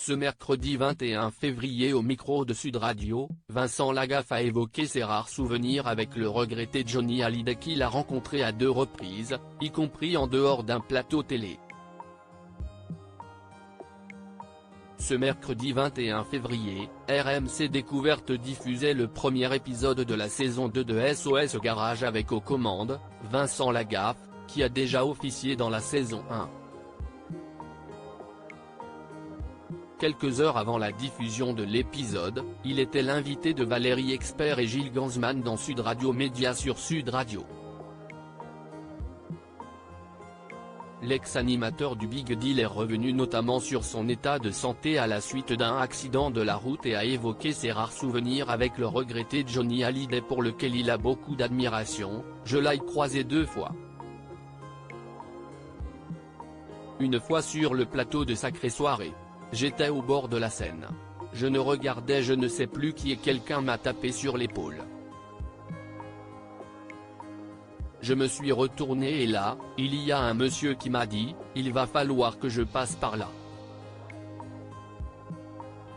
Ce mercredi 21 février au micro de Sud Radio, Vincent Lagaffe a évoqué ses rares souvenirs avec le regretté Johnny Hallyday qu'il a rencontré à 2 reprises, y compris en dehors d'un plateau télé. Ce mercredi 21 février, RMC Découverte diffusait le premier épisode de la saison 2 de SOS Garage avec aux commandes, Vincent Lagaffe, qui a déjà officié dans la saison 1. Quelques heures avant la diffusion de l'épisode, il était l'invité de Valérie Expert et Gilles Gansman dans Sud Radio Média sur Sud Radio. L'ex-animateur du Big Deal est revenu notamment sur son état de santé à la suite d'un accident de la route et a évoqué ses rares souvenirs avec le regretté Johnny Hallyday pour lequel il a beaucoup d'admiration. « Je l'ai croisé 2 fois. Une fois sur le plateau de Sacrée Soirée. J'étais au bord de la Seine. Je ne regardais je ne sais plus qui et quelqu'un m'a tapé sur l'épaule. Je me suis retourné et là, il y a un monsieur qui m'a dit, il va falloir que je passe par là.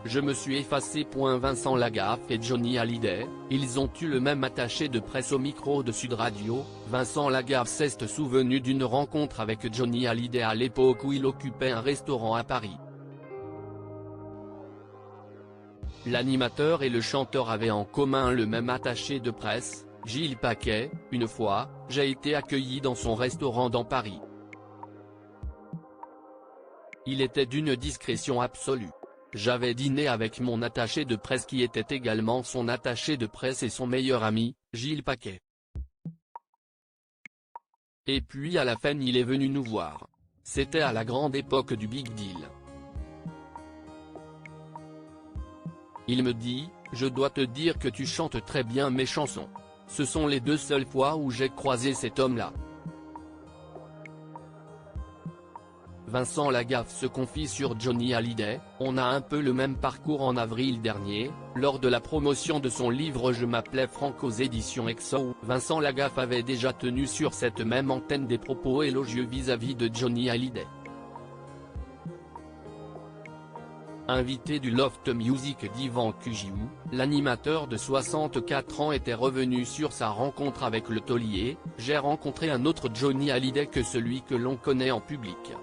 Je me suis effacé. Vincent Lagaffe et Johnny Hallyday, ils ont eu le même attaché de presse au micro de Sud Radio. Vincent Lagaffe s'est souvenu d'une rencontre avec Johnny Hallyday à l'époque où il occupait un restaurant à Paris. L'animateur et le chanteur avaient en commun le même attaché de presse, Gilles Paquet. Une fois, j'ai été accueilli dans son restaurant dans Paris. Il était d'une discrétion absolue. J'avais dîné avec mon attaché de presse qui était également son attaché de presse et son meilleur ami, Gilles Paquet. Et puis à la fin il est venu nous voir. C'était à la grande époque du Big Deal. Il me dit, je dois te dire que tu chantes très bien mes chansons. Ce sont les 2 seules fois où j'ai croisé cet homme-là. Vincent Lagaffe se confie sur Johnny Hallyday, on a un peu le même parcours. En avril dernier, lors de la promotion de son livre Je m'appelais Franck aux éditions Exo, Vincent Lagaffe avait déjà tenu sur cette même antenne des propos élogieux vis-à-vis de Johnny Hallyday. Invité du Loft Music d'Yvan Cugiu, l'animateur de 64 ans était revenu sur sa rencontre avec le taulier. J'ai rencontré un autre Johnny Hallyday que celui que l'on connaît en public.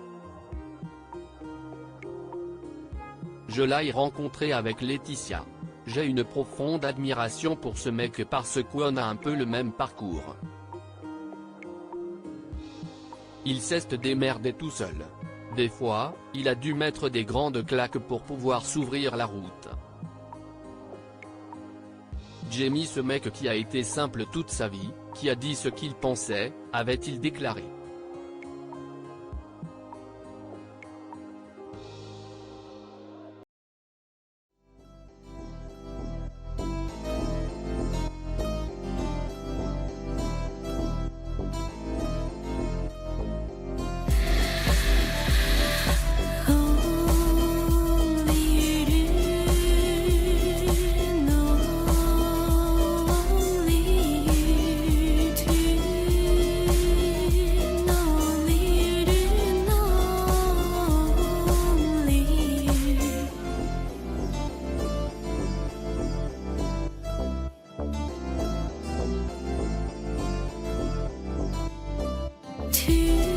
Je l'ai rencontré avec Laetitia. J'ai une profonde admiration pour ce mec parce qu'on a un peu le même parcours. Il s'est démerdé tout seul. Des fois, il a dû mettre des grandes claques pour pouvoir s'ouvrir la route. Jamie, ce mec qui a été simple toute sa vie, qui a dit ce qu'il pensait, avait-il déclaré. To